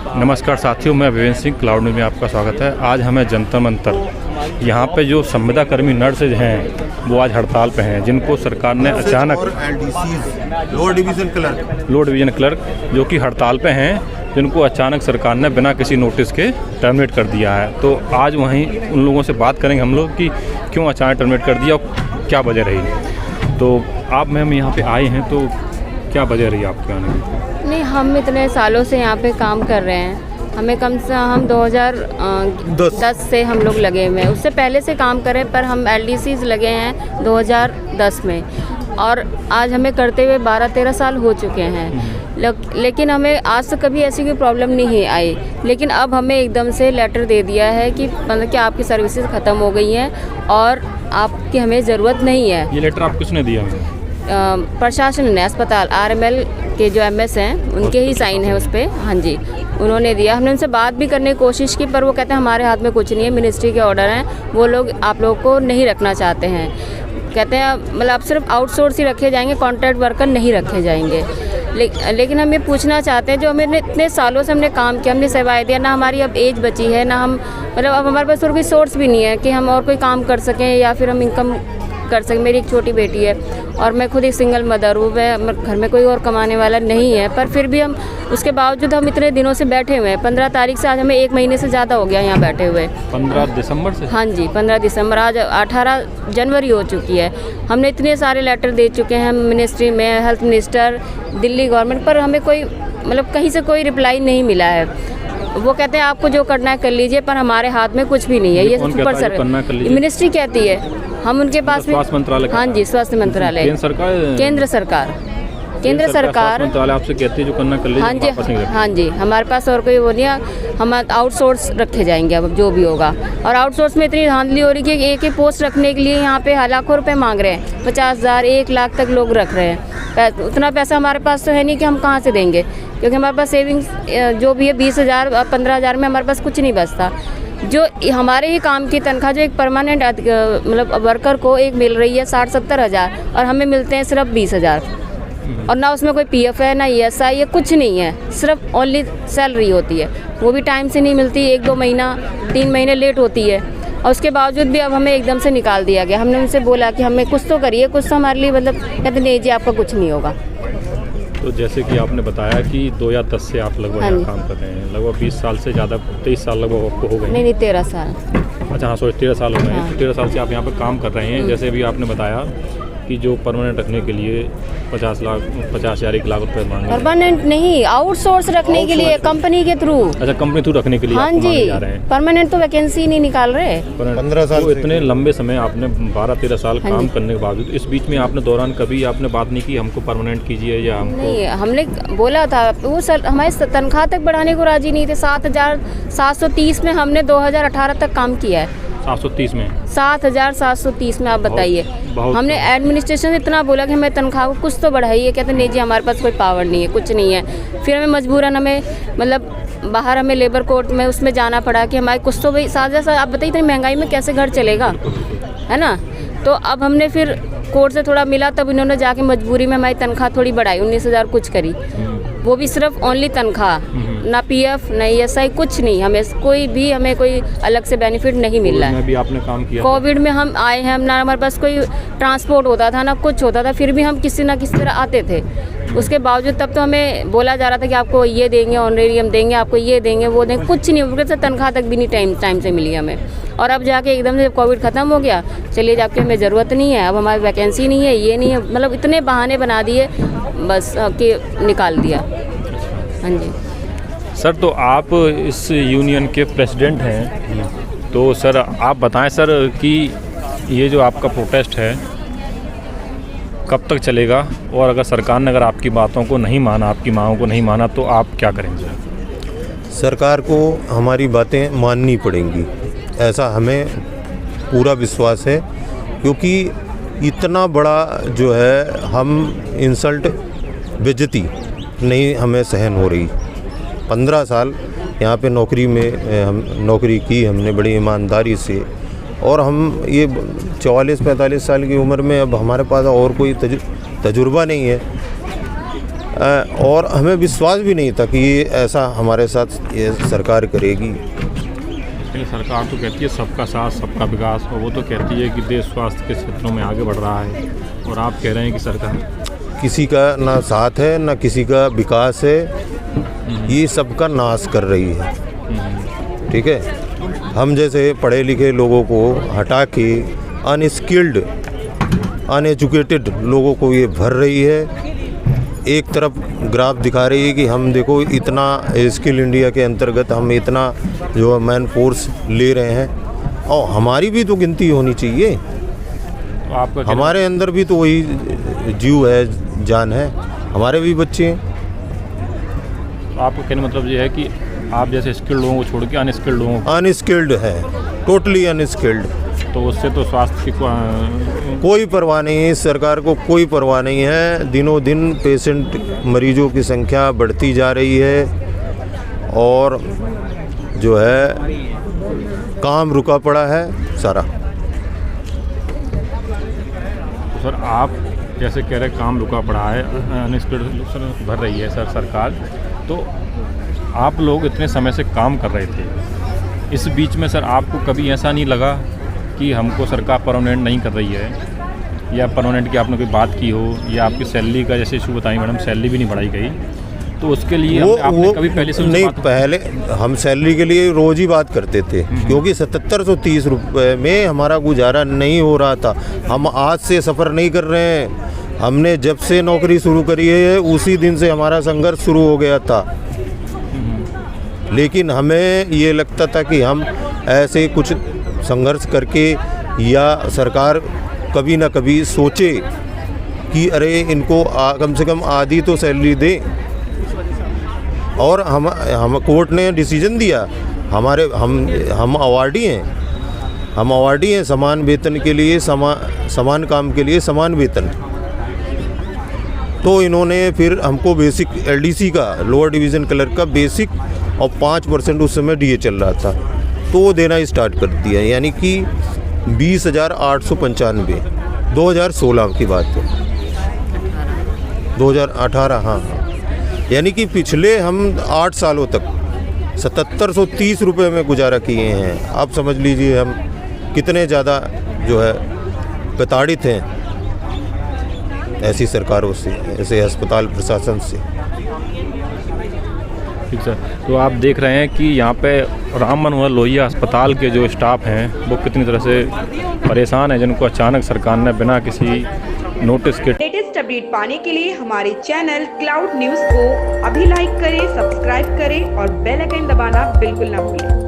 नमस्कार साथियों, मैं विवेक सिंह क्लाउड न्यूज़ में आपका स्वागत है। आज हमें जंतर मंतर यहाँ पे जो संविदा कर्मी नर्स हैं वो आज हड़ताल पे हैं, जिनको सरकार ने अचानक लोअर डिवीज़न क्लर्क जो कि हड़ताल पे हैं, जिनको अचानक सरकार ने बिना किसी नोटिस के टर्मिनेट कर दिया है। तो आज वहीं उन लोगों से बात करेंगे हम लोग कि क्यों अचानक टर्मिनेट कर दिया और क्या वजह रही। तो आप मैम यहाँ पे आए हैं, तो क्या वजह रही आपके आने की? नहीं, हम इतने सालों से यहाँ पे काम कर रहे हैं। हमें कम से हम 2010 से हम लोग लगे हुए हैं। उससे पहले से काम करें, पर हम LDCs लगे हैं 2010 में, और आज हमें करते हुए 12-13 साल हो चुके हैं। लेकिन हमें आज तक कभी ऐसी कोई प्रॉब्लम नहीं आई। लेकिन अब हमें एकदम से लेटर दे दिया है कि मतलब कि आपकी सर्विसेज ख़त्म हो गई हैं और आपकी हमें ज़रूरत नहीं है। ये लेटर आप किसने दिया है? प्रशासन ने, अस्पताल RML के जो MS हैं उनके ही साइन है उस पर। हाँ जी, उन्होंने दिया। हमने उनसे बात भी करने की कोशिश की, पर वो कहते हैं हमारे हाथ में कुछ नहीं है, मिनिस्ट्री के ऑर्डर हैं, वो लोग आप लोगों को नहीं रखना चाहते हैं। कहते हैं मतलब सिर्फ आउटसोर्स ही रखे जाएंगे, कॉन्ट्रैक्ट वर्कर नहीं रखे जाएंगे। लेकिन हम ये पूछना चाहते हैं, जो हमें इतने सालों से हमने काम किया, हमने सेवाएं दिया, ना हमारी अब एज बची है, ना हम मतलब अब हमारे पास और कोई सोर्स भी नहीं है कि हम और कोई काम कर सकें या फिर हम इनकम कर सकें। मेरी एक छोटी बेटी है और मैं खुद एक सिंगल मदर हूँ। मैं घर में कोई और कमाने वाला नहीं है, पर फिर भी हम उसके बावजूद हम इतने दिनों से बैठे हुए हैं। 15 तारीख से आज हमें 1 महीने से ज़्यादा हो गया यहाँ बैठे हुए। 15 दिसंबर से? हाँ जी, 15 दिसंबर। आज 18 जनवरी हो चुकी है। हमने इतने सारे लेटर दे चुके हैं मिनिस्ट्री में, हेल्थ मिनिस्टर, दिल्ली गवर्नमेंट, पर हमें कोई मतलब कहीं से कोई रिप्लाई नहीं मिला है। वो कहते हैं आपको जो करना है कर लीजिए, पर हमारे हाथ में कुछ भी नहीं है। ये ऊपर सर मिनिस्ट्री कहती है, हम उनके पास भी। स्वास्थ्य मंत्रालय? हाँ जी, स्वास्थ्य मंत्रालय, केंद्र सरकार मंत्रालय आपसे कहती है जो करना कर लीजिए। हाँ जी, हमारे पास और कोई वो नहीं है। हम आउटसोर्स रखे जाएंगे अब जो भी होगा। और आउटसोर्स में इतनी धांधली हो रही है कि एक पोस्ट रखने के लिए यहाँ पे लाखों रुपए मांग रहे हैं। 50,000 1 लाख तक लोग रख रहे हैं। उतना पैसा हमारे पास तो है नहीं कि हम कहाँ से देंगे, क्योंकि हमारे पास सेविंग्स जो भी है 20,000 और 15,000 में हमारे पास कुछ नहीं बचता। जो हमारे ही काम की तनख्वाह जो एक परमानेंट मतलब वर्कर को एक मिल रही है 60-70 हज़ार, और हमें मिलते हैं सिर्फ 20,000, और ना उसमें कोई PF है, ना ESI, ये कुछ नहीं है। सिर्फ ओनली सैलरी होती है, वो भी टाइम से नहीं मिलती, 1-2 महीना 3 महीने लेट होती है। और उसके बावजूद भी अब हमें एकदम से निकाल दिया गया। हमने उनसे बोला कि हमें कुछ तो करिए, कुछ तो हमारे लिए, मतलब कहते नहीं जी आपका कुछ नहीं होगा। तो जैसे कि आपने बताया कि 2010 से आप लगभग यहाँ काम कर रहे हैं, लगभग 20 साल से ज़्यादा, 23 साल लगभग आपको हो गए? नहीं, 13 साल। अच्छा हाँ, 13 साल हो गए हैं। 13 साल से आप यहाँ पर काम कर रहे हैं। जैसे अभी आपने बताया कि जो परमानेंट रखने के लिए 50,000 1 लाख रुपए मांगे। परमानेंट नहीं, आउटसोर्स रखने के लिए कंपनी के थ्रू। अच्छा, कंपनी थ्रू रखने के लिए? हाँ जी, परमानेंट तो वैकेंसी नहीं निकाल रहे। 15 साल। तो इतने लंबे समय आपने 12-13 साल काम करने के बावजूद इस बीच में आपने दौरान कभी आपने बात नहीं की हमको परमानेंट कीजिए या हमको? नहीं, हमने बोला था, वो हमारे तनख्वाह तक बढ़ाने को राजी नहीं थे। 7,730 में हमने 2018 तक काम किया है। 730 में? 7,730 में। आप बताइए, हमने एडमिनिस्ट्रेशन से इतना बोला कि हमें तनख्वाह को कुछ तो बढ़ाइए। कहते नहीं जी हमारे पास कोई पावर नहीं है, कुछ नहीं है। फिर हमें मजबूरन हमें मतलब बाहर हमें लेबर कोर्ट में उसमें जाना पड़ा कि हमारे कुछ तो भाई साझा। आप बताइए इतनी महंगाई में कैसे घर चलेगा, है ना। तो अब हमने फिर कोर्ट से थोड़ा मिला, तब इन्होंने जाके मजबूरी में हमारी तनख्वाह थोड़ी बढ़ाई, 19,000 कुछ करी। वो भी सिर्फ ओनली तनख्वाह, ना PF ना ESI, कुछ नहीं। हमें कोई अलग से बेनिफिट नहीं मिल रहा है। भी आपने काम किया? कोविड में हम आए हैं, ना हमारे पास कोई ट्रांसपोर्ट होता था, ना कुछ होता था, फिर भी हम किसी ना किसी तरह आते थे। उसके बावजूद तब तो हमें बोला जा रहा था कि आपको ये देंगे, ऑनरेरियम देंगे, आपको ये देंगे, वो देंगे, कुछ नहीं। उनके से तनख्वाह तक भी नहीं टाइम से मिली हमें। और अब जाके एकदम से कोविड ख़त्म हो गया, चलिए जाके हमें ज़रूरत नहीं है, अब हमारी वैकेंसी नहीं है, ये नहीं है, मतलब इतने बहाने बना दिए बस कि निकाल दिया। हाँ जी सर, तो आप इस यूनियन के प्रेसिडेंट हैं, तो सर आप बताएं सर कि ये जो आपका प्रोटेस्ट है कब तक चलेगा, और अगर सरकार ने अगर आपकी बातों को नहीं माना, आपकी मांगों को नहीं माना, तो आप क्या करेंगे? सरकार को हमारी बातें माननी पड़ेंगी, ऐसा हमें पूरा विश्वास है, क्योंकि इतना बड़ा जो है हम इंसल्ट, बेइज्जती नहीं हमें सहन हो रही। 15 साल यहाँ पे नौकरी की हमने बड़ी ईमानदारी से, और हम ये 44-45 साल की उम्र में अब हमारे पास और कोई तजुर्बा नहीं है। और हमें विश्वास भी नहीं था कि ये ऐसा हमारे साथ ये सरकार करेगी। लेकिन सरकार तो कहती है सबका साथ सबका विकास, और वो तो कहती है कि देश स्वास्थ्य के क्षेत्रों में आगे बढ़ रहा है, और आप कह रहे हैं कि सरकार किसी का ना साथ है ना किसी का विकास है, ये सबका नाश कर रही है। ठीक है, हम जैसे पढ़े लिखे लोगों को हटा के अनस्किल्ड अनएजुकेटेड लोगों को ये भर रही है। एक तरफ ग्राफ दिखा रही है कि हम देखो इतना स्किल इंडिया के अंतर्गत हम इतना जो मैन फोर्स ले रहे हैं, और हमारी भी तो गिनती होनी चाहिए। तो आपका हमारे अंदर भी तो वही जीव है, जान है, हमारे भी बच्चे हैं। आपका कहने मतलब ये है कि आप जैसे स्किल्ड लोगों को छोड़ के अनस्किल्ड लोगों अनस्किल्ड है, टोटली अनस्किल्ड, तो उससे तो स्वास्थ्य की कोई परवाह नहीं है। सरकार को कोई परवाह नहीं है। दिनों दिन पेशेंट मरीजों की संख्या बढ़ती जा रही है, और जो है काम रुका पड़ा है सारा। तो सर आप जैसे कह रहे काम रुका पड़ा है, अनस्किल्ड भर रही है सर सरकार, तो आप लोग इतने समय से काम कर रहे थे, इस बीच में सर आपको कभी ऐसा नहीं लगा कि हमको सरकार परमानेंट नहीं कर रही है, या परमानेंट की आपने कोई बात की हो, या आपकी सैलरी का जैसे इशू बताई मैडम, सैलरी भी नहीं बढ़ाई गई, तो उसके लिए आपने कभी पहले से नहीं, पहले हम सैलरी के लिए रोज़ ही बात करते थे, क्योंकि 7730 रुपये में हमारा गुजारा नहीं हो रहा था। हम आज से सफ़र नहीं कर रहे हैं, हमने जब से नौकरी शुरू करी है उसी दिन से हमारा संघर्ष शुरू हो गया था। लेकिन हमें ये लगता था कि हम ऐसे कुछ संघर्ष करके, या सरकार कभी ना कभी सोचे कि अरे इनको कम से कम आधी तो सैलरी दे, और हम कोर्ट ने डिसीजन दिया, हम अवार्डी हैं, समान वेतन के लिए समान काम के लिए समान वेतन। तो इन्होंने फिर हमको बेसिक LDC का, लोअर डिवीज़न क्लर्क का बेसिक, और 5% उस समय DA चल रहा था, तो वो देना स्टार्ट कर दिया, यानी कि 20,895, 2016 की बात है, 2018, हाँ, यानी कि पिछले हम 8 सालों तक 7730 रुपये में गुजारा किए हैं। आप समझ लीजिए हम कितने ज़्यादा जो है प्रताड़ित हैं ऐसी सरकारों से, ऐसे अस्पताल प्रशासन से। ठीक सर, तो आप देख रहे हैं कि यहाँ पे राम मनोहर लोहिया अस्पताल के जो स्टाफ हैं वो कितनी तरह से परेशान हैं, जिनको अचानक सरकार ने बिना किसी नोटिस के। लेटेस्ट अपडेट पाने के लिए हमारे चैनल क्लाउड न्यूज़ को अभी लाइक करें, सब्सक्राइब करें और बेल आइकन दबाना बिल्कुल ना भूलें।